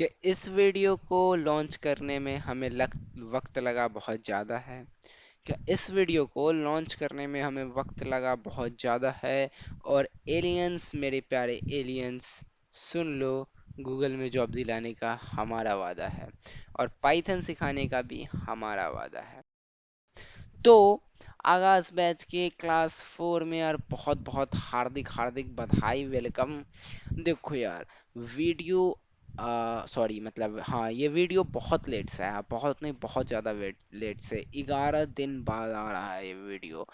कि इस वीडियो को लॉन्च करने में हमें वक्त लगा बहुत ज़्यादा है। क्या इस वीडियो को लॉन्च करने में हमें वक्त लगा बहुत ज़्यादा है। और एलियंस, मेरे प्यारे एलियंस, सुन लो, गूगल में जॉब दिलाने का हमारा वादा है और पाइथन सिखाने का भी हमारा वादा है। तो आगाज बैच के क्लास 4 में यार बहुत बहुत हार्दिक हार्दिक बधाई, वेलकम। देखो यार, वीडियो सॉरी मतलब हाँ, ये वीडियो बहुत लेट से आया, बहुत नहीं बहुत ज़्यादा लेट से, 11 दिन बाद आ रहा है ये वीडियो।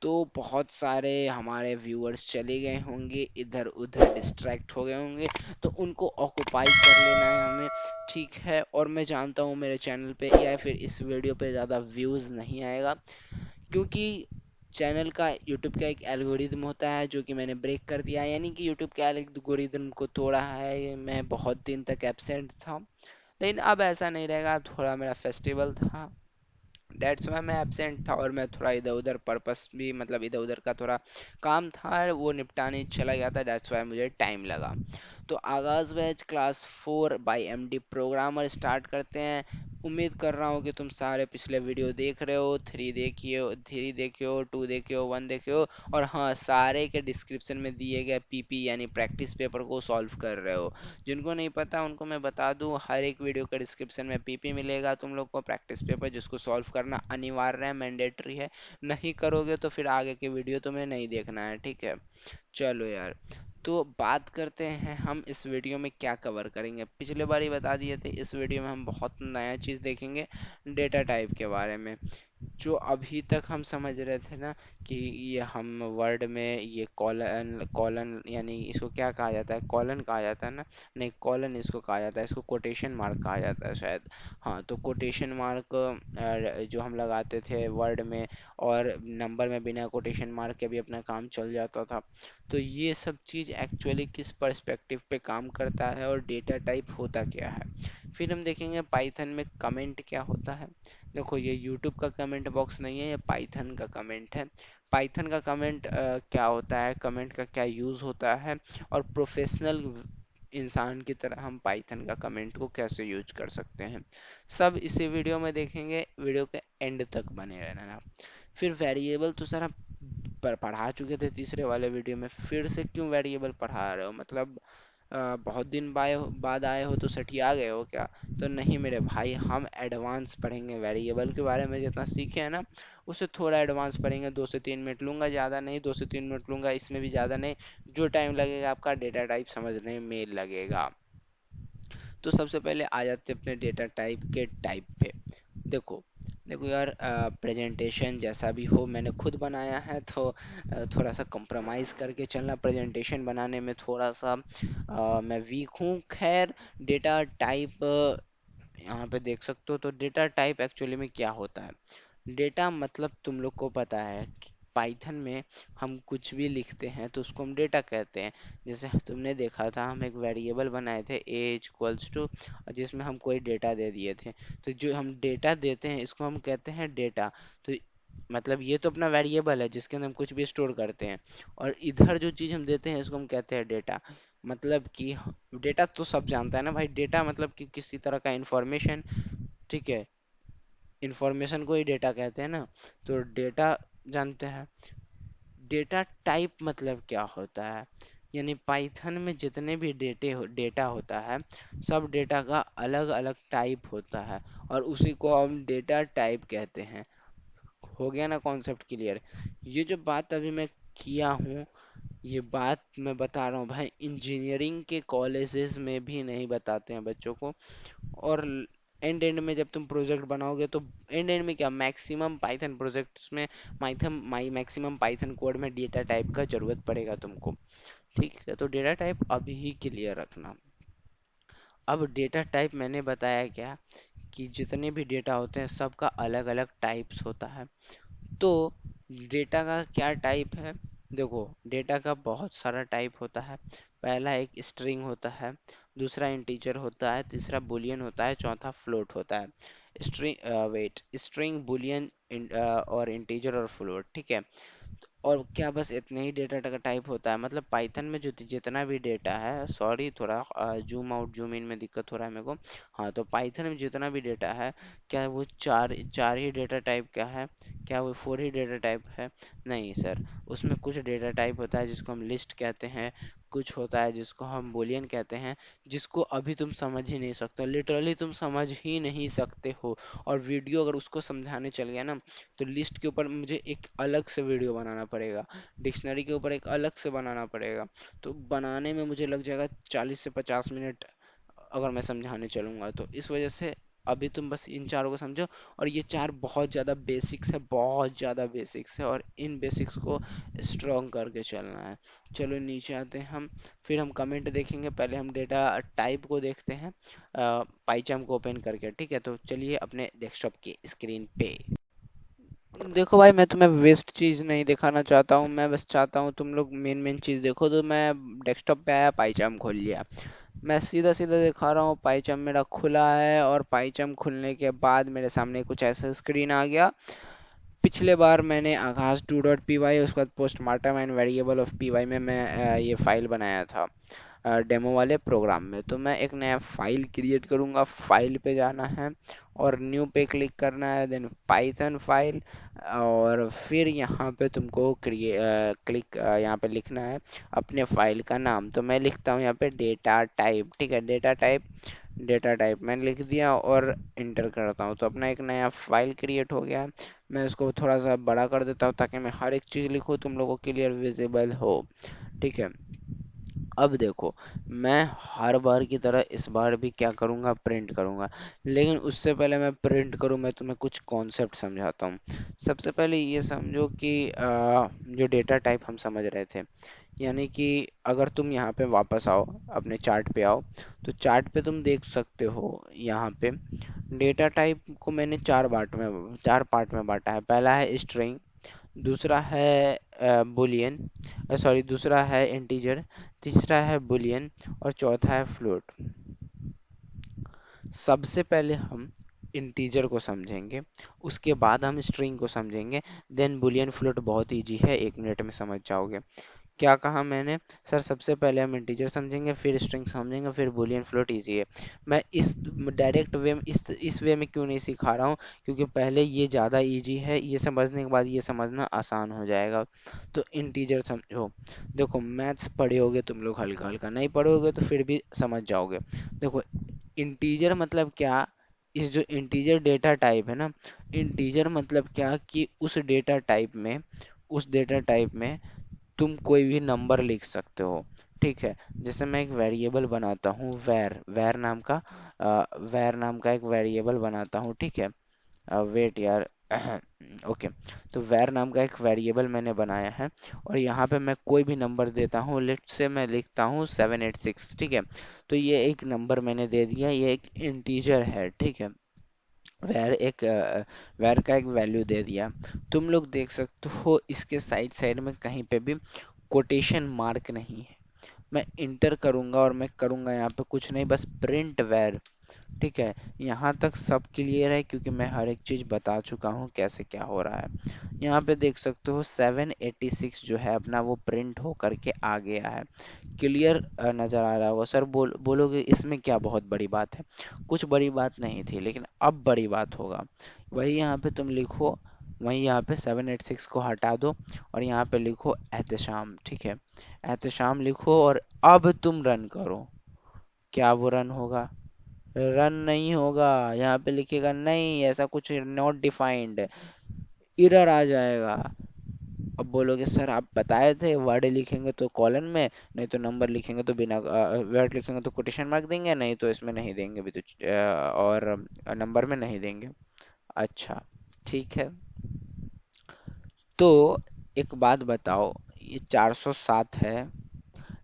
तो बहुत सारे हमारे व्यूअर्स चले गए होंगे, इधर उधर डिस्ट्रैक्ट हो गए होंगे, तो उनको ऑक्युपाई कर लेना है हमें। ठीक है, और मैं जानता हूँ मेरे चैनल पे या फिर इस वीडियो पे ज़्यादा व्यूज़ नहीं आएगा, क्योंकि चैनल का, यूट्यूब का एक एल्गोरिदम होता है जो कि मैंने ब्रेक कर दिया है। यानी कि यूट्यूब के एल्गोरिदम को तोड़ा है। मैं बहुत दिन तक एब्सेंट था, लेकिन अब ऐसा नहीं रहेगा। थोड़ा मेरा फेस्टिवल था, डेट्स वाई मैं एब्सेंट था, और मैं थोड़ा इधर उधर पर्पस भी, मतलब इधर उधर का थोड़ा काम था, वो निपटाने चला गया था। डेट्स वाई मुझे टाइम लगा। तो Aagaz batch class 4 by MD programmer start करते हैं। उम्मीद कर रहा हूँ कि तुम सारे पिछले वीडियो देख रहे हो, 3 देखियो, 2 देखियो, 1 देखियो, और हाँ, सारे के डिस्क्रिप्शन में दिए गए पीपी यानी प्रैक्टिस पेपर को सॉल्व कर रहे हो। जिनको नहीं पता उनको मैं बता दूं, हर एक वीडियो का डिस्क्रिप्शन में पीपी मिलेगा तुम लोग को, प्रैक्टिस पेपर, जिसको सॉल्व करना अनिवार्य है, मैंडेटरी है। नहीं करोगे तो फिर आगे के वीडियो तुम्हें नहीं देखना है, ठीक है। चलो यार, तो बात करते हैं हम इस वीडियो में क्या कवर करेंगे। पिछले बार ही बता दिए थे, इस वीडियो में हम बहुत नया चीज़ देखेंगे, डेटा टाइप के बारे में। जो अभी तक हम समझ रहे थे ना कि ये हम वर्ड में ये कॉलन कॉलन यानी इसको क्या कहा जाता है, कॉलन कहा जाता है ना, नहीं कॉलन इसको कहा जाता है, इसको कोटेशन मार्क कहा जाता है शायद। हाँ, तो कोटेशन मार्क जो हम लगाते थे वर्ड में, और नंबर में बिना कोटेशन मार्क के भी अपना काम चल जाता था। तो ये सब चीज़ एक्चुअली किस पर्सपेक्टिव पे काम करता है और डेटा टाइप होता क्या है। फिर हम देखेंगे पाइथन में कमेंट क्या होता है। देखो, ये यूट्यूब का कमेंट बॉक्स नहीं है, ये पाइथन का कमेंट है। पाइथन का कमेंट क्या होता है, कमेंट का क्या यूज़ होता है, और प्रोफेशनल इंसान की तरह हम पाइथन का कमेंट को कैसे यूज कर सकते हैं, सब इसी वीडियो में देखेंगे। वीडियो के एंड तक बने रहना। फिर वेरिएबल तो सर हम पढ़ा चुके थे तीसरे वाले वीडियो में, फिर से क्यों वेरिएबल पढ़ा रहे हो, मतलब बहुत दिन बाद आए हो तो सठिया गए हो क्या। तो नहीं मेरे भाई, हम एडवांस पढ़ेंगे वेरिएबल के बारे में, जितना सीखे हैं ना उससे थोड़ा एडवांस पढ़ेंगे। 2 से 3 मिनट लूंगा, ज़्यादा नहीं, 2 से 3 मिनट लूंगा, इसमें भी ज़्यादा नहीं। जो टाइम लगेगा आपका डेटा टाइप समझने में लगेगा। तो सबसे पहले आ जाते हैं अपने डेटा टाइप के टाइप पे। देखो, देखो यार, प्रेजेंटेशन जैसा भी हो, मैंने खुद बनाया है, तो थोड़ा सा कंप्रोमाइज़ करके चलना। प्रेजेंटेशन बनाने में थोड़ा सा मैं वीक हूँ। खैर, डेटा टाइप यहाँ पे देख सकते हो। तो डेटा टाइप एक्चुअली में क्या होता है। डेटा मतलब तुम लोग को पता है कि पाइथन में हम कुछ भी लिखते हैं तो उसको हम डेटा कहते हैं। जैसे तुमने देखा था, हम एक वेरिएबल बनाए थे एज इक्वल्स टू, जिसमें हम कोई डेटा दे दिए थे। तो जो हम डेटा देते हैं इसको हम कहते हैं डेटा। तो मतलब ये तो अपना वेरिएबल है जिसके अंदर हम कुछ भी स्टोर करते हैं, और इधर जो चीज़ हम देते हैं इसको हम कहते हैं डेटा। मतलब कि डेटा तो सब जानता है ना भाई, डेटा मतलब कि किसी तरह का इंफॉर्मेशन, ठीक है। इंफॉर्मेशन को ही डेटा कहते हैं ना। तो डेटा जानते हैं। डेटा टाइप मतलब क्या होता है, यानी पाइथन में जितने भी डेटा होता है, सब डेटा का अलग अलग टाइप होता है, और उसी को हम डेटा टाइप कहते हैं। हो गया ना कॉन्सेप्ट क्लियर। ये जो बात अभी मैं किया हूँ, ये बात मैं बता रहा हूँ भाई, इंजीनियरिंग के कॉलेजेस में भी नहीं बताते हैं बच्चों को। और एंड एंड में जब तुम प्रोजेक्ट बनाओगे तो एंड एंड में क्या, मैक्सिमम पाइथन प्रोजेक्ट्स में मैक्सिमम पाइथन कोड में डेटा टाइप का जरूरत पड़ेगा तुमको। ठीक है, तो डेटा टाइप अभी ही क्लियर रखना। अब डेटा टाइप मैंने बताया क्या, कि जितने भी डेटा होते हैं सबका अलग अलग टाइप्स होता है। तो डेटा का क्या टाइप है। देखो, डेटा का बहुत सारा टाइप होता है। पहला एक स्ट्रिंग होता है, दूसरा इंटीजर होता है, तीसरा बुलियन होता है, चौथा फ्लोट होता है। स्ट्रिंग, वेट, स्ट्रिंग, बुलियन और इंटीजर और फ्लोट, ठीक है। और क्या बस इतने ही डेटा का टाइप होता है? मतलब पाइथन में जो जितना भी डेटा है, सॉरी थोड़ा जूम आउट जूम इन में दिक्कत हो रहा है मेरे को। हाँ, तो पाइथन में जितना भी डेटा है, क्या वो चार चार ही डेटा टाइप का है? क्या वो फोर ही डेटा टाइप है? नहीं सर, उसमें कुछ डेटा टाइप होता है जिसको हम लिस्ट कहते हैं, कुछ होता है जिसको हम बूलियन कहते हैं, जिसको अभी तुम समझ ही नहीं सकते, लिटरली तुम समझ ही नहीं सकते हो। और वीडियो अगर उसको समझाने चल गया ना, तो लिस्ट के ऊपर मुझे एक अलग से वीडियो बनाना पड़ेगा, डिक्शनरी के ऊपर एक अलग से बनाना पड़ेगा। तो बनाने में मुझे लग जाएगा 40 से 50 मिनट, अगर मैं समझाने चलूंगा तो। इस वजह से अभी तुम बस इन चारों को समझो। और ये चार बहुत ज़्यादा बेसिक्स है, बहुत ज़्यादा बेसिक्स है, और इन बेसिक्स को स्ट्रॉन्ग करके चलना है। चलो नीचे आते हैं हम, फिर हम कमेंट देखेंगे। पहले हम डेटा टाइप को देखते हैं पाइचाम को ओपन करके, ठीक है? तो चलिए अपने डेस्कटॉप की स्क्रीन पे। देखो भाई, मैं तुम्हें वेस्ट चीज नहीं दिखाना चाहता हूँ, मैं बस चाहता हूँ तुम लोग मेन मेन चीज देखो। तो मैं डेस्कटॉप पे आया, पाइचाम खोल लिया। मैं सीधा सीधा दिखा रहा हूँ, पाइचाम मेरा खुला है। और पाइचाम खुलने के बाद मेरे सामने कुछ ऐसा स्क्रीन आ गया। पिछले बार मैंने आगाज 2.py, उसके बाद postmortem and variable of P Y में मैं ये फाइल बनाया था डेमो वाले प्रोग्राम में। तो मैं एक नया फाइल क्रिएट करूंगा, फाइल पे जाना है और न्यू पे क्लिक करना है, देन पाइथन फाइल। और फिर यहाँ पे तुमको क्लिक यहाँ पे लिखना है अपने फाइल का नाम। तो मैं लिखता हूँ यहाँ पे डेटा टाइप, ठीक है? डेटा टाइप मैंने लिख दिया और इंटर करता हूँ, तो अपना एक नया फाइल क्रिएट हो गया है। मैं उसको थोड़ा सा बड़ा कर देता हूँ ताकि मैं हर एक चीज़ लिखूँ, तुम लोगों को क्लियर विजिबल हो, ठीक है? अब देखो, मैं हर बार की तरह इस बार भी क्या करूँगा, प्रिंट करूँगा। लेकिन उससे पहले मैं प्रिंट करूँ, मैं तुम्हें कुछ कॉन्सेप्ट समझाता हूँ। सबसे पहले ये समझो कि जो डेटा टाइप हम समझ रहे थे, यानी कि अगर तुम यहाँ पे वापस आओ, अपने चार्ट पे आओ, तो चार्ट पे तुम देख सकते हो यहाँ पे डेटा टाइप को मैंने चार पार्ट में बांटा है। पहला है स्ट्रिंग, दूसरा है बुलियन, सॉरी दूसरा है इंटीजर, तीसरा है बुलियन और चौथा है फ्लोट। सबसे पहले हम इंटीजर को समझेंगे, उसके बाद हम स्ट्रिंग को समझेंगे, देन बुलियन फ्लोट बहुत इजी है, 1 मिनट में समझ जाओगे। क्या कहा मैंने? सर सबसे पहले हम इंटीजर समझेंगे, फिर स्ट्रिंग समझेंगे, फिर बूलियन फ्लोट। इजी है। मैं इस डायरेक्ट वे में इस वे में क्यों नहीं सिखा रहा हूँ? क्योंकि पहले ये ज़्यादा इजी है, ये समझने के बाद ये समझना आसान हो जाएगा। तो इंटीजर समझो। देखो, मैथ्स पढ़े होगे तुम लोग हल्का हल्का, नहीं पढ़े होगे तो फिर भी समझ जाओगे। देखो, इंटीजर मतलब क्या? इस जो इंटीजर डेटा टाइप है ना, इंटीजर मतलब क्या कि उस डेटा टाइप में तुम कोई भी नंबर लिख सकते हो, ठीक है? जैसे मैं एक वेरिएबल बनाता हूँ, वैर नाम का एक वेरिएबल बनाता हूँ, ठीक है? वेट यार ओके। तो वैर नाम का एक वेरिएबल मैंने बनाया है, और यहाँ पे मैं कोई भी नंबर देता हूँ। लेट से मैं लिखता हूँ 786, ठीक है? तो ये एक नंबर मैंने दे दिया, ये एक इंटीजर है, ठीक है? वैर एक वैर का एक वैल्यू दे दिया। तुम लोग देख सकते हो इसके साइड साइड में कहीं पे भी कोटेशन मार्क नहीं है। मैं इंटर करूंगा और मैं करूंगा यहाँ पे कुछ नहीं, बस प्रिंट वैर, ठीक है? यहाँ तक सब क्लियर है क्योंकि मैं हर एक चीज बता चुका हूँ कैसे क्या हो रहा है। यहाँ पे देख सकते हो 786 जो है अपना, वो प्रिंट हो करके आ गया है। क्लियर नजर आ रहा होगा। सर बोलोगे इसमें क्या बहुत बड़ी बात है? कुछ बड़ी बात नहीं थी, लेकिन अब बड़ी बात होगा। वही यहाँ पे तुम लिखो, वहीं यहाँ पे 786 को हटा दो और यहाँ पे लिखो एहतशाम, ठीक है? एहतशाम लिखो और अब तुम रन करो। क्या वो रन होगा? रन नहीं होगा। यहाँ पे लिखेगा नहीं, ऐसा कुछ नॉट डिफाइंड, एरर आ जाएगा। अब बोलोगे सर आप बताए थे वर्ड लिखेंगे तो कॉलन में, नहीं तो नंबर लिखेंगे तो बिना वर्ड लिखेंगे तो कोटेशन मार्क देंगे, नहीं तो इसमें नहीं देंगे भी तो और नंबर में नहीं देंगे। अच्छा, ठीक है। तो एक बात बताओ, ये 407 है,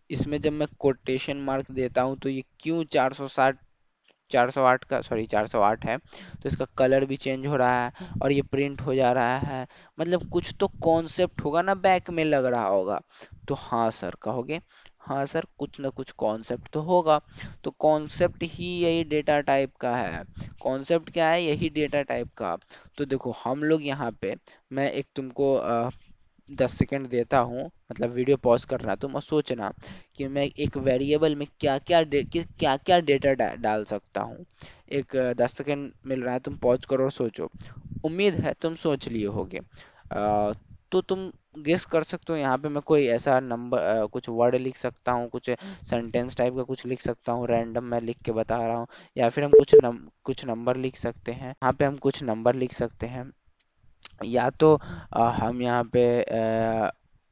इसमें जब मैं कोटेशन मार्क देता हूँ तो ये क्यों 408 का, सॉरी 408 है? तो इसका कलर भी चेंज हो रहा है और ये प्रिंट हो जा रहा है। मतलब कुछ तो कॉन्सेप्ट होगा ना, बैक में लग रहा होगा। तो हाँ सर कहोगे, हाँ सर कुछ ना कुछ कॉन्सेप्ट तो होगा। तो कॉन्सेप्ट ही यही डेटा टाइप का है। कॉन्सेप्ट क्या है? यही डेटा टाइप का। तो देखो हम लोग यहाँ पे, मैं एक तुमको 10 सेकंड देता हूँ, मतलब वीडियो पॉज कर रहा, तो मैं सोचना कि मैं एक वेरिएबल में क्या क्या डेटा डाल सकता हूँ। एक 10 सेकंड मिल रहा है, तुम पॉज करो और सोचो। उम्मीद है तुम सोच लिए होगे। तो तुम गेस कर सकते हो यहाँ पे मैं कोई ऐसा नंबर, कुछ वर्ड लिख सकता हूँ, कुछ सेंटेंस टाइप का कुछ लिख सकता हूँ, रैंडम मैं लिख के बता रहा हूँ। या फिर हम कुछ नंबर लिख सकते हैं, यहाँ पे हम कुछ नंबर लिख सकते हैं। या तो हम यहाँ पे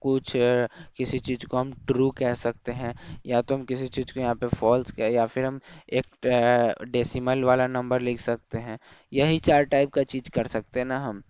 किसी चीज को हम ट्रू कह सकते हैं, या तो हम किसी चीज को यहाँ पे फॉल्स कह, या फिर हम एक डेसिमल वाला नंबर लिख सकते हैं। यही 4 टाइप का चीज कर सकते हैं ना हम।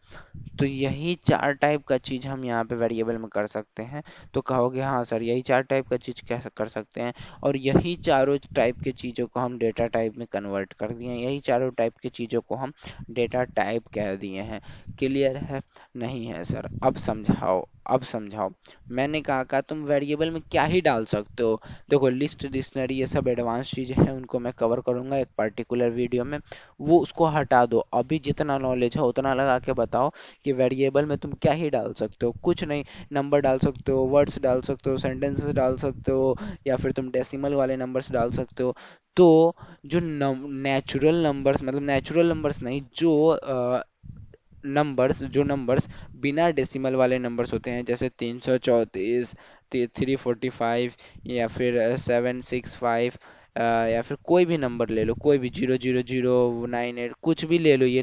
तो यही 4 टाइप का चीज हम यहाँ पे वेरिएबल में कर सकते हैं। तो कहोगे हाँ सर, यही 4 टाइप का चीज कैसे कर सकते हैं, और यही चारों टाइप के चीजों को हम डेटा टाइप में कन्वर्ट कर दिए हैं, यही चारों टाइप की चीजों को हम डेटा टाइप कह दिए हैं। क्लियर है? नहीं है सर, अब समझाओ, अब समझाओ। मैंने कहा तुम वेरिएबल में क्या ही डाल सकते हो। देखो, लिस्ट, डिक्शनरी, ये सब एडवांस चीजें हैं, उनको मैं कवर करूंगा एक पर्टिकुलर वीडियो में। वो उसको हटा दो, अभी जितना नॉलेज है उतना लगा के बताओ कि वेरिएबल में तुम क्या ही डाल सकते हो। कुछ नहीं, नंबर डाल सकते हो, वर्ड्स डाल सकते हो, सेंटेंसेस डाल सकते हो, या फिर तुम डेसिमल वाले नंबर्स डाल सकते हो। तो जो नेचुरल नंबर्स, मतलब नेचुरल नंबर्स नहीं, जो नंबर्स बिना डेसिमल वाले नंबर्स होते हैं, जैसे 334, 345, या फिर 765, या फिर कोई भी नंबर ले लो, कोई भी 00098, कुछ भी ले लो। ये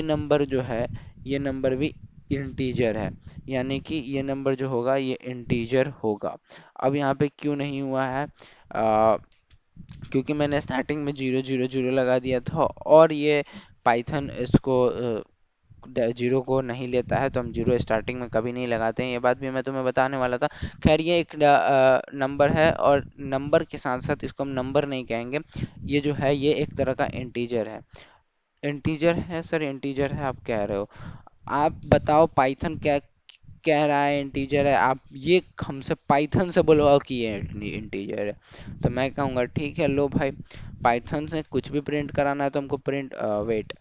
नंबर जो है, ये नंबर भी इंटीजर है। यानी कि ये नंबर जो होगा ये इंटीजर होगा। अब यहाँ पे क्यों नहीं हुआ है? क्योंकि मैंने स्टार्टिंग में 000 लगा दिया था, और ये पाइथन इसको जीरो को नहीं लेता है, तो हम जीरो स्टार्टिंग में कभी नहीं लगाते हैं। ये बात भी मैं तुम्हें बताने वाला था। खैर, ये एक नंबर है, और नंबर के साथ साथ इसको हम नंबर नहीं कहेंगे। ये जो है ये एक तरह का इंटीजर है। इंटीजर है सर, इंटीजर है आप कह रहे हो। आप बताओ पाइथन क्या कह रहा है इंटीजर है, आप ये हमसे पाइथन से बुलवाओ कि ये इंटीजर है। तो मैं कहूँगा ठीक है, लो भाई, पाइथन से कुछ भी प्रिंट कराना है तो हमको प्रिंट, वेट,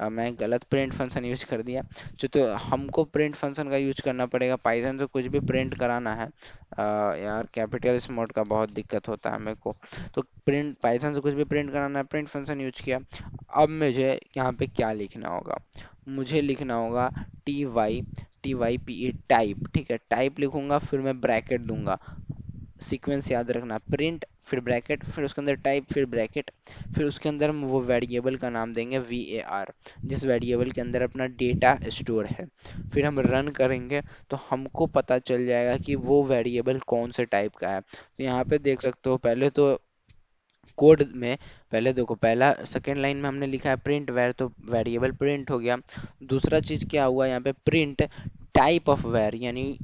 मैं गलत प्रिंट फंक्शन यूज कर दिया। तो हमको प्रिंट फंक्शन का यूज करना पड़ेगा, पाइथन से कुछ भी प्रिंट कराना है। यार, कैपिटल स्मॉल का बहुत दिक्कत होता है मेरे को। तो प्रिंट, पाइथन से कुछ भी प्रिंट कराना है, प्रिंट फंक्शन यूज किया। अब मुझे यहाँ पे क्या लिखना होगा? मुझे लिखना होगा TYPE, टाइप। ठीक है, टाइप लिखूंगा, फिर मैं ब्रैकेट दूंगा। सीक्वेंस याद रखना, प्रिंट, फिर ब्रैकेट, फिर उसके अंदर टाइप, फिर ब्रैकेट, फिर उसके अंदर हम वो वेरिएबल का नाम देंगे var, जिस वेरिएबल के अंदर अपना डेटा स्टोर है। फिर हम रन करेंगे तो हमको पता चल जाएगा कि वो वेरिएबल कौन से टाइप का है। तो यहाँ पे देख सकते हो, पहले तो कोड में, पहले देखो, पहला सेकेंड लाइन में हमने लिखा है प्रिंट वेर, तो वेरिएबल प्रिंट हो गया। दूसरा चीज क्या हुआ यहाँ पे? प्रिंट टाइप ऑफ वेर, यानी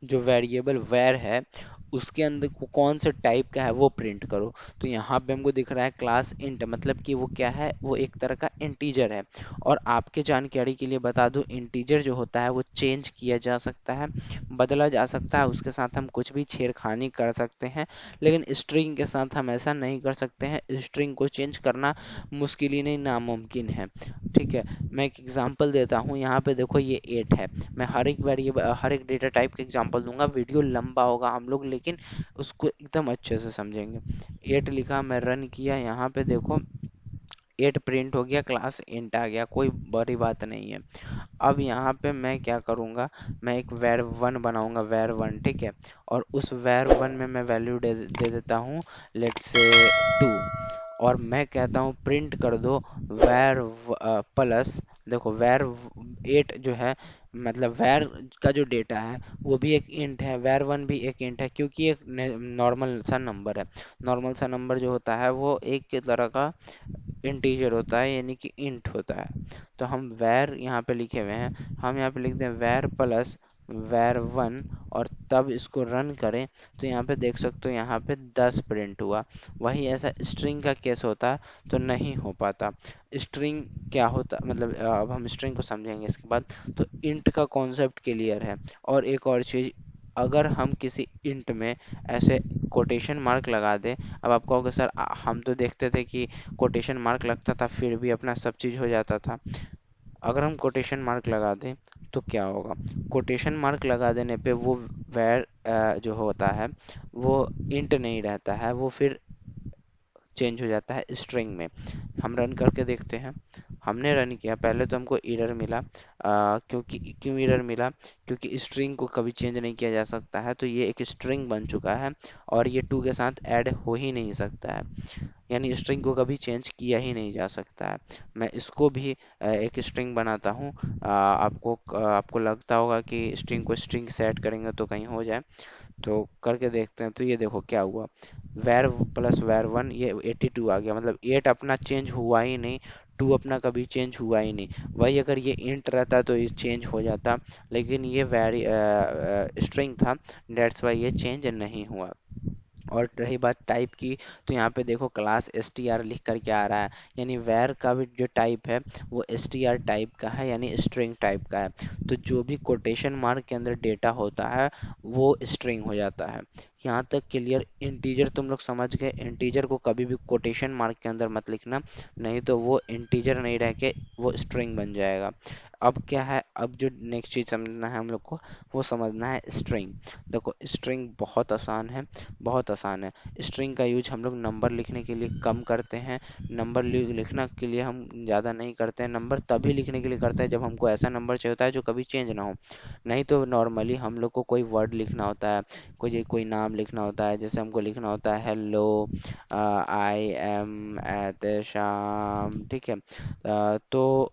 जो वेरिएबल वेर है उसके अंदर कौन से टाइप का है वो प्रिंट करो। तो यहाँ पे हमको दिख रहा है क्लास इंट, मतलब कि वो क्या है? वो एक तरह का इंटीजर है। और आपके जानकारी के लिए बता दूं, इंटीजर जो होता है वो चेंज किया जा सकता है, बदला जा सकता है, उसके साथ हम कुछ भी छेड़खानी कर सकते हैं। लेकिन स्ट्रिंग के साथ हम ऐसा नहीं कर सकते हैं, स्ट्रिंग को चेंज करना मुश्किल ही नहीं, नामुमकिन है। ठीक है, मैं एक एग्जांपल देता हूँ। यहाँ पे देखो, ये 8 है। मैं हर एक वेरिएबल, हर एक डेटा टाइप का एग्जांपल दूंगा, वीडियो लंबा होगा, हम लोग लेकिन उसको एकदम अच्छे से समझेंगे। 8 लिखा, मैं रन किया, यहाँ पे देखो 8 प्रिंट हो गया, क्लास इंट आ गया, कोई बड़ी बात नहीं है। अब यहाँ पे मैं क्या करूँगा? मैं एक var1 बनाऊंगा, var1, ठीक है। और उस var1 में मैं वैल्यू दे देता हूँ, लेट्स से 2। और मैं कहता हूँ प्रिंट कर दो var प्लस, देखो var8 जो है, मतलब var का जो डेटा है वो भी एक इंट है, var1 भी एक इंट है, क्योंकि एक नॉर्मल सा नंबर है। नॉर्मल सा नंबर जो होता है वो एक तरह का इंटीजर होता है, यानी कि इंट होता है। तो हम वैर यहाँ पे लिखे हुए हैं, हम यहाँ पे लिखते हैं वैर प्लस var1, और तब इसको रन करें तो यहाँ पे देख सकते हो, यहाँ पे 10 प्रिंट हुआ। वही ऐसा स्ट्रिंग का केस होता तो नहीं हो पाता। स्ट्रिंग क्या होता, मतलब अब हम स्ट्रिंग को समझेंगे इसके बाद। तो इंट का कॉन्सेप्ट क्लियर है। और एक और चीज, अगर हम किसी इंट में ऐसे कोटेशन मार्क लगा दें, अब आप कहोगे सर हम तो देखते थे कि कोटेशन मार्क लगता था फिर भी अपना सब चीज हो जाता था। अगर हम कोटेशन मार्क लगा दें तो क्या होगा, कोटेशन मार्क लगा देने पे वो वैर जो होता है वो इंट नहीं रहता है, वो फिर चेंज हो जाता है स्ट्रिंग में। हम रन करके देखते हैं। हमने रन किया, पहले तो हमको एरर मिला, क्योंकि क्यों एरर मिला, क्योंकि स्ट्रिंग को कभी चेंज नहीं किया जा सकता है, तो ये एक स्ट्रिंग बन चुका है और ये टू के साथ ऐड हो ही नहीं सकता है, यानी स्ट्रिंग को कभी चेंज किया ही नहीं जा सकता है। मैं इसको भी एक स्ट्रिंग बनाता हूँ। आपको लगता होगा कि स्ट्रिंग को स्ट्रिंग सेट करेंगे तो कहीं हो जाए, तो करके देखते हैं। तो ये देखो क्या हुआ, वैर प्लस वैर वन, ये 82 आ गया, मतलब 8 अपना चेंज हुआ ही नहीं, 2 अपना कभी चेंज हुआ ही नहीं। वही अगर ये इंट रहता तो ये चेंज हो जाता, लेकिन ये वैरी स्ट्रिंग था, डेट्स वाई ये चेंज नहीं हुआ। और रही बात टाइप की, तो यहाँ पे देखो क्लास str लिख करके आ रहा है, यानी वैर का भी जो टाइप है वो str टाइप का है, यानी स्ट्रिंग टाइप का है। तो जो भी कोटेशन मार्क के अंदर डेटा होता है वो स्ट्रिंग हो जाता है। यहाँ तक क्लियर। इंटीजर तुम लोग समझ गए, इंटीजर को कभी भी कोटेशन मार्क के अंदर मत लिखना, नहीं तो वो इंटीजर नहीं रह के वो स्ट्रिंग बन जाएगा। अब क्या है, अब जो नेक्स्ट चीज समझना है हम लोग को, वो समझना है स्ट्रिंग। देखो स्ट्रिंग बहुत आसान है, बहुत आसान है। स्ट्रिंग का यूज हम लोग नंबर लिखने के लिए कम करते हैं, नंबर लिखना के लिए हम ज़्यादा नहीं करते हैं। नंबर तभी लिखने के लिए करते हैं जब हमको ऐसा नंबर चाहिए होता है जो कभी चेंज ना हो, नहीं तो नॉर्मली हम लोग को कोई वर्ड लिखना होता है, कोई नाम लिखना होता है, जैसे हमको लिखना होता है हेलो, आई एम एट शाम, ठीक है। तो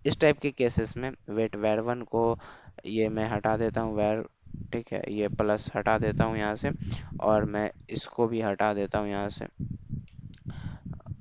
इस टाइप के केसेस में वेट वेर वन को ये मैं हटा देता हूँ, वेर, ठीक है, ये प्लस हटा देता हूँ यहाँ से, और मैं इसको भी हटा देता हूँ यहाँ से।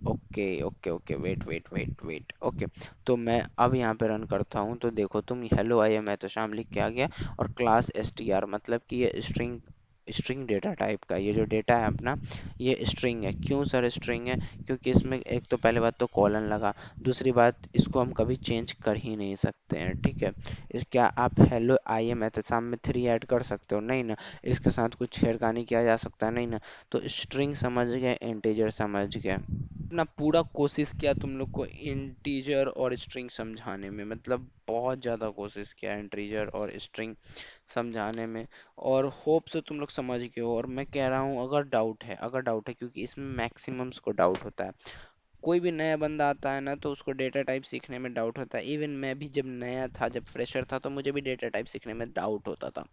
Okay okay okay, wait wait wait wait, okay. तो मैं अब यहाँ पे रन करता हूँ, तो देखो तुम हेलो आई एम तो शाम लिख के आ गया, और क्लास str मतलब कि ये स्ट्रिंग, स्ट्रिंग डेटा टाइप का ये जो डेटा है अपना, ये स्ट्रिंग है। क्यों सर स्ट्रिंग है, क्योंकि इसमें एक तो पहले बात तो कॉलन लगा, दूसरी बात इसको हम कभी चेंज कर ही नहीं सकते हैं, ठीक है। क्या आप हेलो आई एम एहतसाम में 3 ऐड कर सकते हो, नहीं ना। इसके साथ कुछ छेड़खानी किया जा सकता है, नहीं ना। तो स्ट्रिंग समझ गए, इंटीजर समझ गए। अपना पूरा कोशिश किया तुम लोग को इंटीजर और स्ट्रिंग समझाने में, मतलब बहुत ज़्यादा कोशिश किया इंटीजर और स्ट्रिंग समझाने में, और होप से तुम लोग समझ गए हो। और मैं कह रहा हूँ अगर डाउट है, अगर डाउट है, क्योंकि इसमें मैक्सिमम्स को डाउट होता है, कोई भी नया बंदा आता है ना तो उसको डेटा टाइप सीखने में डाउट होता है। इवन मैं भी जब नया था, जब फ्रेशर था, तो मुझे भी डेटा टाइप सीखने में डाउट होता था।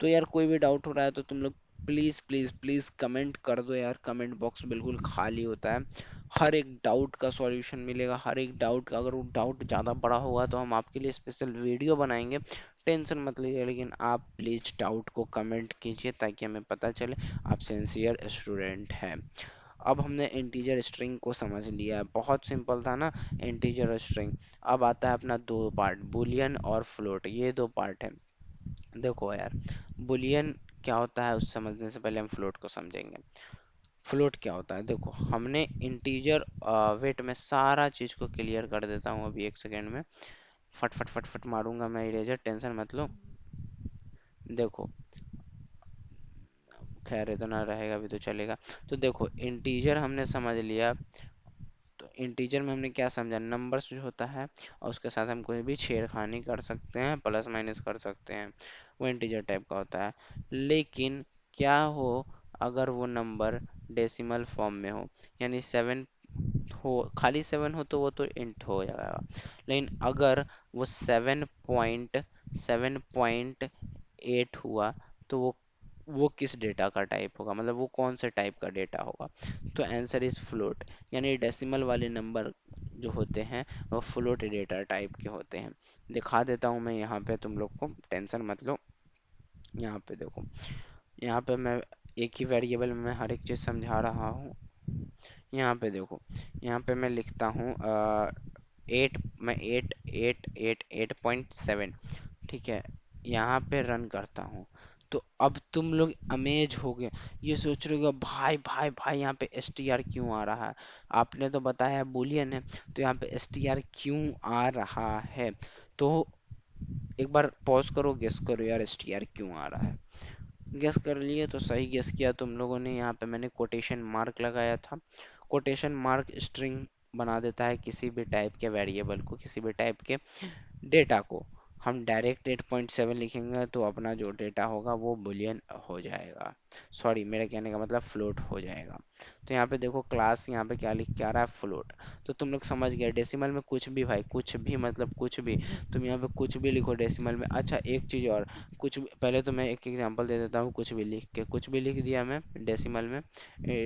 तो यार कोई भी डाउट हो रहा है तो तुम लोग प्लीज़ प्लीज़ प्लीज़ कमेंट कर दो यार, कमेंट बॉक्स बिल्कुल खाली होता है, हर एक डाउट का सॉल्यूशन मिलेगा, हर एक डाउट का। अगर वो डाउट ज़्यादा बड़ा होगा तो हम आपके लिए स्पेशल वीडियो बनाएंगे, टेंशन मत लीजिए। लेकिन आप प्लीज़ डाउट को कमेंट कीजिए ताकि हमें पता चले आप सिंसियर स्टूडेंट हैं। अब हमने इंटीजर स्ट्रिंग को समझ लिया है, बहुत सिंपल था ना इंटीजर और स्ट्रिंग। अब आता है अपना दो पार्ट, बुलियन और फ्लोट, ये दो पार्ट है। देखो यार, बुलियन क्या होता है उस समझने से पहले हम फ्लोट को समझेंगे। फ्लोट क्या होता है, देखो हमने इंटीजर, वेट मैं सारा चीज को क्लियर कर देता हूँ अभी एक सेकेंड में, फट फट फट फट मारूंगा मैं इरेजर, टेंशन मत लो। देखो, खैर इतना रहेगा भी तो चलेगा। तो देखो इंटीजर हमने समझ लिया, तो इंटीजर में हमने क्या समझा, नंबर्स जो होता है और उसके साथ हम कोई भी छेड़खानी कर सकते हैं, प्लस माइनस कर सकते हैं, वो इंटीजर टाइप का होता है। लेकिन क्या हो अगर वो नंबर डेसिमल फॉर्म में हो, यानी 7 हो, खाली 7 हो तो वो तो इंट हो जाएगा। लेकिन अगर वो 7.8 हुआ तो वो किस डेटा का टाइप होगा, मतलब वो कौन से टाइप का डेटा होगा। तो आंसर इज फ्लोट, यानी डेसिमल वाले नंबर जो होते हैं वो फ्लोट डेटा टाइप के होते हैं। दिखा देता हूँ मैं यहाँ पे, तुम लोग को टेंशन मत लो। यहाँ पे देखो, यहाँ पे मैं एक ही वेरिएबल में हर एक चीज़ समझा रहा हूँ। यहाँ पे देखो, यहाँ पे मैं लिखता हूँ 8, मैं 8.7, ठीक है। यहाँ पे रन करता हूँ, तो अब तुम लोग अमेज हो गए, ये सोच रहे हो भाई भाई भाई यहाँ पे str क्यों आ रहा है। आपने तो बताया बुलियन है, तो यहाँ पे str क्यों आ रहा है। तो एक बार पॉज करो, गेस करो यार str क्यों आ रहा है। गेस कर लिए तो सही गेस किया तुम लोगों ने। यहाँ पे मैंने कोटेशन मार्क लगाया था। कोटेशन मार्क स्ट्रिंग बना देता है किसी भी टाइप के वेरिएबल को, किसी भी टाइप के डेटा को। हम डायरेक्ट 8.7 लिखेंगे तो अपना जो डेटा होगा वो बुलियन हो जाएगा। सॉरी, मेरे कहने का मतलब फ्लोट हो जाएगा। तो यहाँ पे देखो क्लास यहाँ पे क्या लिख के आ रहा है, फ्लोट। तो तुम लोग समझ गए, डेसिमल में कुछ भी भाई, कुछ भी मतलब कुछ भी, तुम यहाँ पे कुछ भी लिखो डेसिमल में। अच्छा एक चीज़ और, पहले तो मैं एक एग्जांपल दे देता हूँ, कुछ भी लिख के, कुछ भी लिख दिया मैं डेसिमल में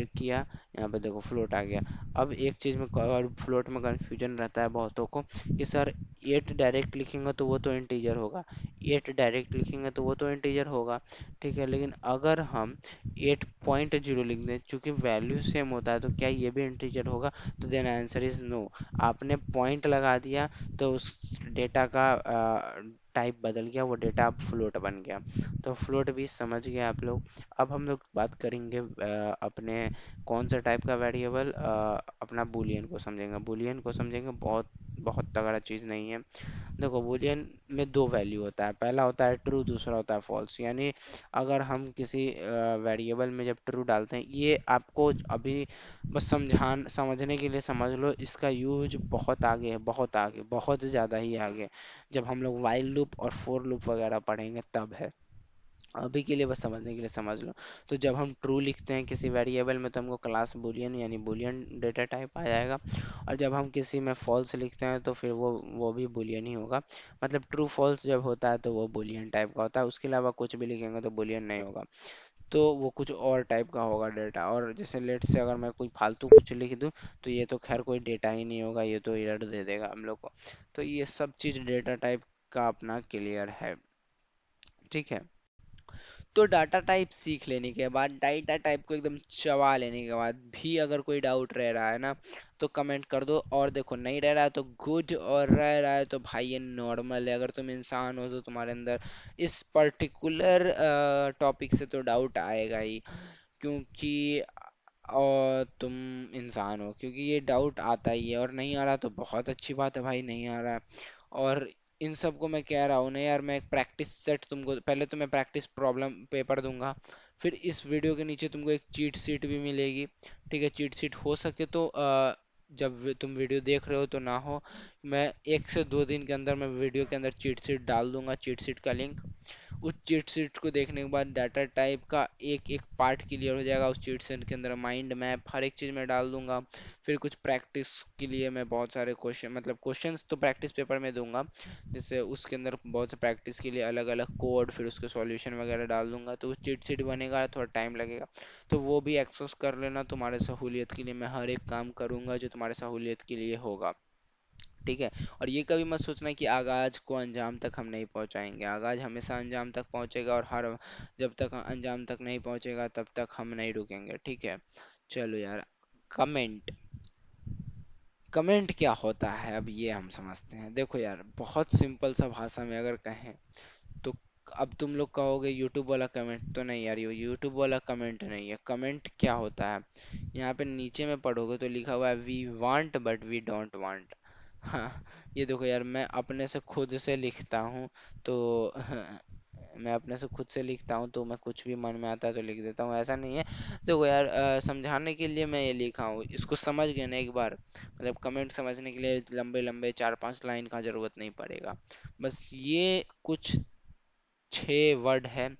किया, यहाँ पे देखो फ्लोट आ गया। अब एक चीज़ में और फ्लोट में कंफ्यूजन रहता है बहुतों को कि सर 8 डायरेक्ट लिखेंगे तो वो तो इंटीजर होगा, 8 डायरेक्ट लिखेंगे तो वो तो इंटीजर होगा, ठीक है, लेकिन अगर हम 8.0 लिख दें, चूंकि वैल्यू सेम होता है, तो क्या ये भी इंटीजर होगा? तो देन आंसर इज नो। आपने पॉइंट लगा दिया तो उस डेटा का टाइप बदल गया, वो डेटा अब फ्लोट बन गया। तो फ्लोट भी समझ गए आप लोग। अब हम लोग बात करेंगे अपने कौन सा टाइप का वेरिएबल, अपना बूलियन को समझेंगे, बूलियन को समझेंगे। बहुत बहुत तगड़ा चीज़ नहीं है। देखो बूलियन में दो वैल्यू होता है, पहला होता है ट्रू, दूसरा होता है फॉल्स। यानी अगर हम किसी वेरिएबल में जब ट्रू डालते हैं, ये आपको अभी बस समझने के लिए समझ लो, इसका यूज बहुत आगे है, बहुत आगे, बहुत ज़्यादा ही आगे, जब हम लोग वाइल लूप और फोर लूप वगैरह पढ़ेंगे तब है। अभी के लिए बस समझने के लिए समझ लो। तो जब हम ट्रू लिखते हैं किसी वेरिएबल में तो हमको क्लास बूलियन यानी बूलियन डेटा टाइप आ जाएगा, और जब हम किसी में फॉल्स लिखते हैं तो फिर वो भी बूलियन ही होगा। मतलब ट्रू फॉल्स जब होता है तो वो बूलियन टाइप का होता है, उसके अलावा कुछ भी लिखेंगे तो बूलियन नहीं होगा, तो वो कुछ और टाइप का होगा डेटा। और जैसे लेट से अगर मैं कोई फालतू कुछ लिख दूं तो ये तो खैर कोई डेटा ही नहीं होगा, ये तो एरर दे देगा हम लोग को। तो ये सब चीज़ डेटा टाइप का अपना क्लियर है, ठीक है। तो डाटा टाइप सीख लेने के बाद, डाटा टाइप को एकदम चबा लेने के बाद भी अगर कोई डाउट रह रहा है ना, तो कमेंट कर दो। और देखो नहीं रह रहा है तो गुड, और रह रहा है तो भाई ये नॉर्मल है। अगर तुम इंसान हो तो तुम्हारे अंदर इस पर्टिकुलर टॉपिक से तो डाउट आएगा ही, क्योंकि और तुम इंसान हो, क्योंकि ये डाउट आता ही है। और नहीं आ रहा तो बहुत अच्छी बात है भाई, नहीं आ रहा है। और इन सब को मैं कह रहा हूँ ना यार, मैं एक प्रैक्टिस सेट तुमको, पहले तो मैं प्रैक्टिस प्रॉब्लम पेपर दूंगा, फिर इस वीडियो के नीचे तुमको एक चीट शीट भी मिलेगी, ठीक है। चीट शीट हो सके तो जब तुम वीडियो देख रहे हो तो ना हो, मैं 1 से 2 दिन के अंदर मैं वीडियो के अंदर चीट शीट डाल दूंगा, चीट शीट का लिंक। उस चीट शीट को देखने के बाद डाटा टाइप का एक एक पार्ट क्लियर हो जाएगा। उस चीट शीट के अंदर माइंड मैप हर एक चीज़ में डाल दूंगा। फिर कुछ प्रैक्टिस के लिए मैं बहुत सारे क्वेश्चन, मतलब क्वेश्चंस तो प्रैक्टिस पेपर में दूंगा, जैसे उसके अंदर बहुत से प्रैक्टिस के लिए अलग अलग कोड, फिर उसके सॉल्यूशन वगैरह डाल दूंगा। तो उस चीट शीट बनेगा, थोड़ा टाइम लगेगा, तो वो भी एक्सेस कर लेना। तुम्हारे सहूलियत के लिए मैं हर एक काम करूंगा जो तुम्हारे सहूलियत के लिए होगा, ठीक है। और ये कभी मत सोचना कि आगाज को अंजाम तक हम नहीं पहुंचाएंगे, आगाज हमेशा अंजाम तक पहुंचेगा, और हर जब तक अंजाम तक नहीं पहुंचेगा तब तक हम नहीं रुकेंगे, ठीक है। चलो यार, कमेंट, कमेंट क्या होता है अब ये हम समझते हैं। देखो यार, बहुत सिंपल सा भाषा में अगर कहें तो, अब तुम लोग कहोगे यूट्यूब वाला कमेंट, तो नहीं यार, ये यूट्यूब वाला कमेंट नहीं है। कमेंट क्या होता है, यहाँ पे नीचे में पढ़ोगे तो लिखा हुआ है we want but we don't want. हाँ, ये देखो यार, मैं अपने से खुद से लिखता हूँ तो मैं अपने से खुद से लिखता हूँ तो मैं कुछ भी मन में आता है तो लिख देता हूँ, ऐसा नहीं है। देखो यार, समझाने के लिए मैं ये लिखा हूँ, इसको समझ गए ना एक बार, मतलब कमेंट समझने के लिए लंबे लंबे 4-5 लाइन का जरूरत नहीं पड़ेगा। बस ये कुछ 6 वर्ड है,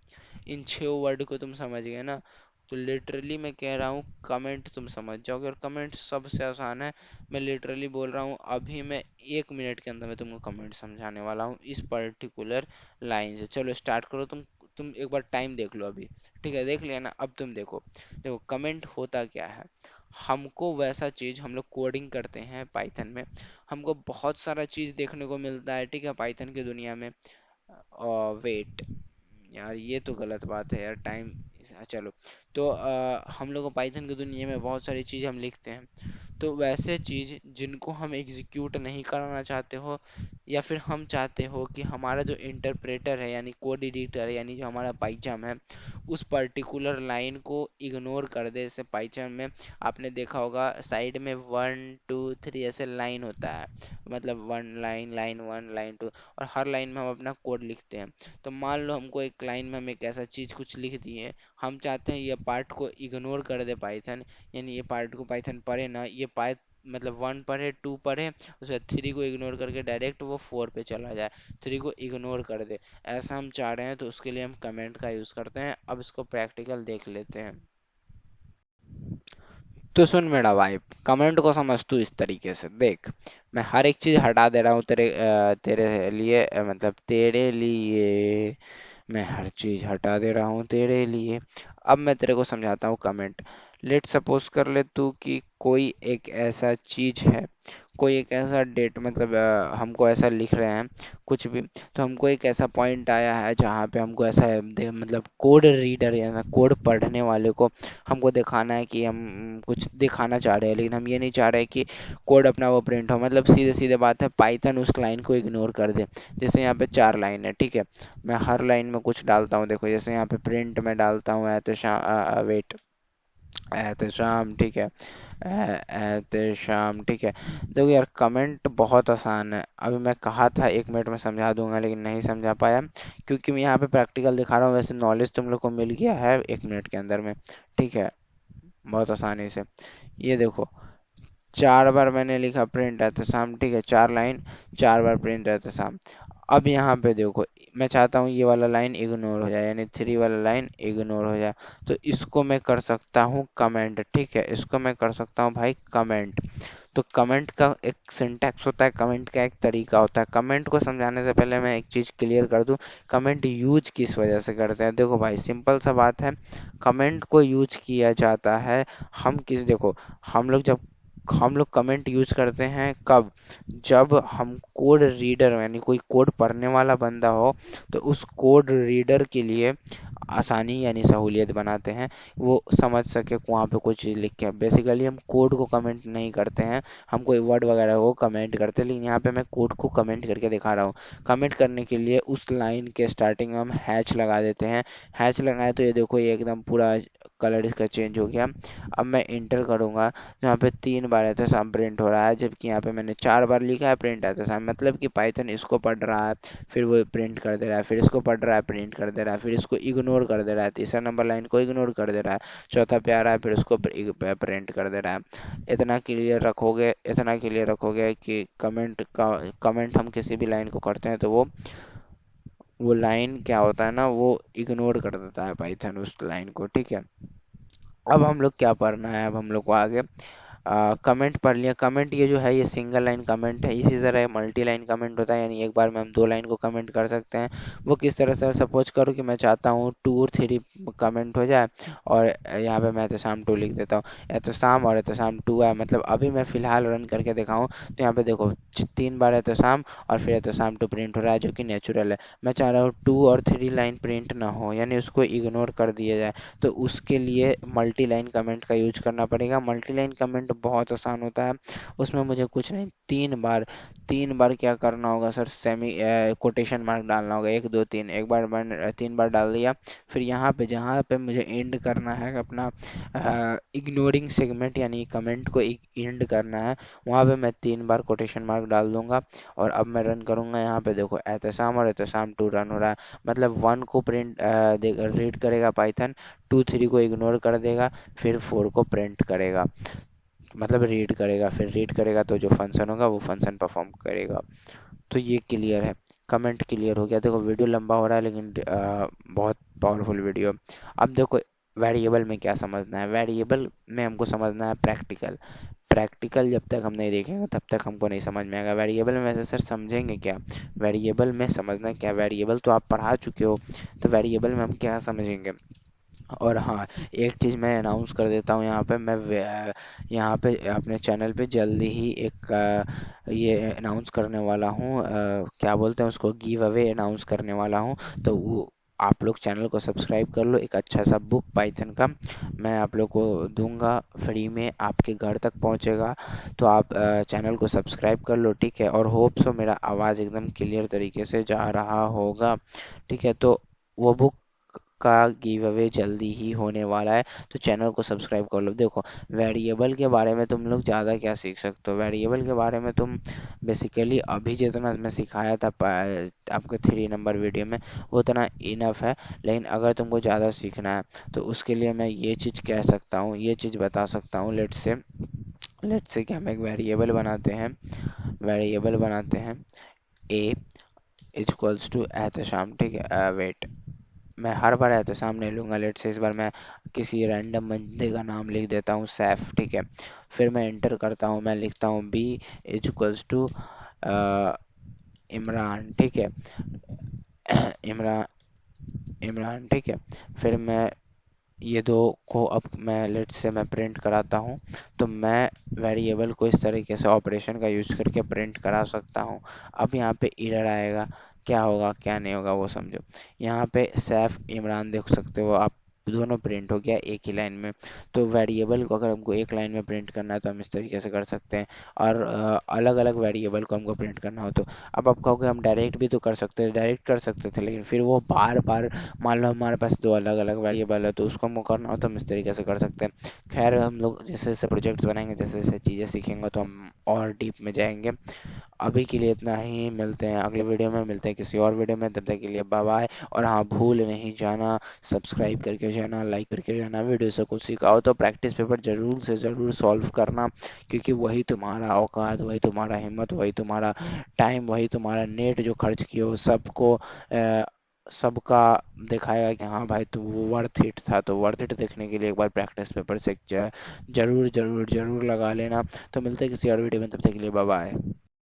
इन 6 वर्ड को तुम समझ गए ना, तो लिटरली मैं कह रहा हूँ कमेंट तुम समझ जाओगे। और कमेंट सबसे आसान है, मैं लिटरली बोल रहा हूँ, अभी मैं 1 मिनट के अंदर मैं तुमको कमेंट समझाने वाला हूँ इस पर्टिकुलर लाइन से। चलो स्टार्ट करो, तुम एक बार टाइम देख लो अभी, ठीक है, देख लिया ना, अब तुम देखो। देखो कमेंट होता क्या है, हमको वैसा चीज, हम लोग कोडिंग करते हैं पाइथन में, हमको बहुत सारा चीज देखने को मिलता है, ठीक है, पाइथन की दुनिया में। वेट यार, ये तो गलत बात है यार, टाइम। चलो, तो हम लोग को पाइथन की दुनिया में बहुत सारी चीज़ हम लिखते हैं, तो वैसे चीज़ जिनको हम एग्जीक्यूट नहीं कराना चाहते हो, या फिर हम चाहते हो कि हमारा जो इंटरप्रेटर है यानी कोड एडिटर है, यानी जो हमारा पाइथन है, उस पर्टिकुलर लाइन को इग्नोर कर दे। जैसे पाइथन में आपने देखा होगा साइड में 1 2 3 ऐसे लाइन होता है, मतलब one line, line one, line two, और हर लाइन में हम अपना कोड लिखते हैं। तो मान लो हमको एक लाइन में हम एक ऐसा चीज़ कुछ लिख दिए, हम चाहते हैं ये पार्ट को इग्नोर कर दे पाइथन, यानी ये पार्ट को पाइथन पढ़े ना, ये मतलब 1 पर है, 2 पर है, उसके बाद 3 को इग्नोर करके डायरेक्ट वो 4 पे चला जाए, 3 को इग्नोर कर दे, ऐसा हम चाह रहे हैं। तो उसके लिए हम कमेंट का यूज़ करते हैं। अब इसको प्रैक्टिकल देख लेते हैं। तो सुन मेरा भाई, कमेंट को समझ तू इस तरीके से देख। मैं हर एक चीज हटा दे रहा हूँ तेरे लिए, मतलब तेरे लिए मैं हर चीज हटा दे रहा हूँ तेरे लिए। अब मैं तेरे को समझाता हूँ कमेंट। लेट सपोज कर ले तू कि कोई एक ऐसा चीज है, कोई एक ऐसा डेट, मतलब हमको ऐसा लिख रहे हैं कुछ भी। तो हमको एक ऐसा पॉइंट आया है जहाँ पे हमको ऐसा मतलब कोड रीडर या कोड पढ़ने वाले को हमको दिखाना है कि हम कुछ दिखाना चाह रहे हैं, लेकिन हम ये नहीं चाह रहे कि कोड अपना वो प्रिंट हो। मतलब सीधे सीधे बात है, पाइथन उस लाइन को इग्नोर कर दे। जैसे यहाँ पे 4 लाइन है, ठीक है। मैं हर लाइन में कुछ डालता हूँ, देखो जैसे यहाँ पे प्रिंट में डालता हूँ एहतशाम, वेट, एहतशाम, ठीक है, एहतशाम, ठीक है। देखो यार, कमेंट बहुत आसान है। अभी मैं कहा था 1 मिनट में समझा दूंगा, लेकिन नहीं समझा पाया, क्योंकि मैं यहाँ पे प्रैक्टिकल दिखा रहा हूँ। वैसे नॉलेज तुम लोग को मिल गया है 1 मिनट के अंदर में, ठीक है, बहुत आसानी से। ये देखो, 4 बार मैंने लिखा प्रिंट एहतसाम, ठीक है, 4 लाइन, 4 बार प्रिंट एहतसाम। अब यहाँ पे देखो, मैं चाहता हूँ ये वाला लाइन इग्नोर हो जाए, यानी 3 वाला लाइन इग्नोर हो जाए। तो इसको मैं कर सकता हूँ कमेंट, ठीक है, इसको मैं कर सकता हूँ भाई कमेंट। तो कमेंट का एक सिंटैक्स होता है, कमेंट का एक तरीका होता है। कमेंट को समझाने से पहले मैं एक चीज़ क्लियर कर दूं, कमेंट यूज किस वजह से करते हैं। देखो भाई, सिंपल सा बात है, कमेंट को यूज किया जाता है, हम किस देखो, हम लोग जब हम लोग कमेंट यूज करते हैं कब, जब हम कोड रीडर यानी कोई कोड पढ़ने वाला बंदा हो, तो उस कोड रीडर के लिए आसानी यानी सहूलियत बनाते हैं, वो समझ सके वहाँ पे कोई चीज़ लिख के। बेसिकली हम कोड को कमेंट नहीं करते हैं, हम कोई वर्ड वगैरह को कमेंट करते हैं, लेकिन यहाँ पे मैं कोड को कमेंट करके दिखा रहा हूँ। कमेंट करने के लिए उस लाइन के स्टार्टिंग में हम हैच लगा देते हैं। हैच लगाए तो ये देखो, ये एकदम पूरा कलर इसका चेंज हो गया। अब मैं इंटर करूंगा, यहाँ पे 3 बार एहतसाम प्रिंट हो रहा है, जबकि यहाँ पे मैंने 4 बार लिखा है प्रिंट एहतसाम। मतलब कि पाइथन इसको पढ़ रहा है, फिर वो प्रिंट कर दे रहा है, फिर इसको पढ़ रहा है, प्रिंट कर दे रहा है, फिर इसको इग्नोर कर दे रहा है, तीसरा नंबर लाइन को इग्नोर कर दे रहा है, चौथा पे आ रहा है, फिर उसको प्रिंट कर दे रहा है। इतना क्लियर रखोगे कि कमेंट हम किसी भी लाइन को करते हैं तो वो लाइन क्या होता है ना, वो इग्नोर कर देता है पाइथन उस लाइन को, ठीक है। अब हम लोग क्या पढ़ना है, अब हम लोग को आगे कमेंट पढ़ लिया। कमेंट ये जो है, ये सिंगल लाइन कमेंट है। इसी तरह मल्टी लाइन कमेंट होता है, यानी एक बार में हम 2 लाइन को कमेंट कर सकते हैं। वो किस तरह से, सपोज करो कि मैं चाहता हूँ 2 और 3 कमेंट हो जाए, और यहाँ पे मैं एहतसाम 2 लिख देता हूँ। एहतसाम और एहतसाम 2 है, मतलब अभी मैं फिलहाल रन करके दिखाऊँ तो यहाँ पे देखो 3 बार एहतसाम और फिर एहतसाम 2 प्रिंट हो रहा है, जो कि नेचुरल है। मैं चाह रहा हूँ 2 और 3 लाइन प्रिंट ना हो, यानी उसको इग्नोर कर दिया जाए। तो उसके लिए मल्टी लाइन कमेंट का यूज करना पड़ेगा। मल्टी लाइन कमेंट बहुत आसान होता है, उसमें मुझे कुछ नहीं, 3 बार क्या करना होगा सर, सेमी कोटेशन मार्क डालना होगा, 1 2 3, एक बार मैंने 3 बार डाल दिया। फिर यहाँ पे जहाँ पे मुझे एंड करना है अपना इग्नोरिंग सेगमेंट, यानी कमेंट को एंड करना है, वहाँ पे मैं 3 बार कोटेशन मार्क डाल दूंगा। और अब मैं रन करूंगा, यहाँ पे देखो एहतसाम और एहतसाम 2 रन हो रहा है। मतलब 1 को प्रिंट रीड करेगा पाइथन, 2 3 को इग्नोर कर देगा, फिर 4 को प्रिंट करेगा, मतलब रीड करेगा। फिर रीड करेगा तो जो फंक्शन होगा वो फंक्शन परफॉर्म करेगा। तो ये क्लियर है, कमेंट क्लियर हो गया। देखो वीडियो लंबा हो रहा है, लेकिन बहुत पावरफुल वीडियो। अब देखो, वेरिएबल में क्या समझना है, वेरिएबल में हमको समझना है प्रैक्टिकल। प्रैक्टिकल जब तक हम नहीं देखेंगे तब तक हमको नहीं समझ में आएगा। वेरिएबल में वैसे सर समझेंगे क्या, वेरिएबल में समझना क्या, वेरिएबल तो आप पढ़ा चुके हो, तो वेरिएबल में हम क्या समझेंगे। और हाँ, एक चीज़ मैं अनाउंस कर देता हूँ यहाँ पे, यहाँ पे अपने चैनल पे जल्दी ही एक ये अनाउंस करने वाला हूँ, क्या बोलते हैं उसको, गिव अवे अनाउंस करने वाला हूँ। तो वो आप लोग चैनल को सब्सक्राइब कर लो, एक अच्छा सा बुक पाइथन का मैं आप लोग को दूंगा, फ्री में आपके घर तक पहुंचेगा। तो आप चैनल को सब्सक्राइब कर लो, ठीक है। और होप सो मेरा आवाज़ एकदम क्लियर तरीके से जा रहा होगा, ठीक है। तो वो बुक का गिव अवे जल्दी ही होने वाला है, तो चैनल को सब्सक्राइब कर लो। देखो, वेरिएबल के बारे में तुम लोग ज़्यादा क्या सीख सकते हो, वेरिएबल के बारे में तुम बेसिकली अभी जितना मैं सिखाया था आपके 3 नंबर वीडियो में, वो उतना इनफ है। लेकिन अगर तुमको ज़्यादा सीखना है तो उसके लिए मैं ये चीज़ कह सकता हूँ, ये चीज़ बता सकता हूँ, लेट्स से लेट्स से कि हम एक वेरिएबल बनाते हैं a इक्वल्स टू एहतशाम, ठीक है। वेट, मैं हर बार एहतशाम नहीं लूंगा। लेट्स से इस बार मैं किसी रैंडम बंदे का नाम लिख देता हूँ, सैफ, ठीक है। फिर मैं एंटर करता हूँ, मैं लिखता हूँ b इक्वल्स टू इमरान, ठीक है। इमरान, इमरान, ठीक है। फिर मैं ये दो को अब मैं लेट से मैं प्रिंट कराता हूँ, तो मैं वेरिएबल को इस तरीके से ऑपरेशन का यूज करके प्रिंट करा सकता हूँ। अब यहाँ पे एरर आएगा, क्या होगा क्या नहीं होगा वो समझो। यहाँ पे सैफ इमरान देख सकते हो आप, दोनों प्रिंट हो गया एक ही लाइन में। तो वेरिएबल को अगर हमको एक लाइन में प्रिंट करना है तो हम इस तरीके से कर सकते हैं, और अलग अलग वेरिएबल को हमको प्रिंट करना हो तो अब आप कहोगे हम डायरेक्ट भी तो कर सकते हैं, डायरेक्ट कर सकते थे, लेकिन फिर वो बार बार, मान लो हमारे पास दो अलग अलग वेरिएबल है तो उसको हमको करना हो तो हम इस तरीके से कर सकते हैं। खैर हम लोग जैसे जैसे प्रोजेक्ट्स बनाएंगे, जैसे जैसे चीज़ें सीखेंगे तो हम और डीप में जाएंगे। अभी के लिए इतना ही, मिलते हैं अगले वीडियो में, मिलते हैं किसी और वीडियो में, तब तक के लिए बाय बाय। और हाँ, भूल नहीं जाना सब्सक्राइब करके जाना, लाइक करके जाना। वीडियो से कुछ सीखा हो तो प्रैक्टिस पेपर ज़रूर से ज़रूर सॉल्व करना, क्योंकि वही तुम्हारा औकात, वही तुम्हारा हिम्मत, वही तुम्हारा टाइम, वही तुम्हारा नेट जो खर्च किए हो सबको सबका दिखाएगा कि हाँ भाई तू वो वर्थ इट था। तो वर्थ इट देखने के लिए एक बार प्रैक्टिस पेपर से जरूर जरूर जरूर लगा लेना। तो मिलते हैं किसी और वीडियो में, तब तक के लिए बाय बाय।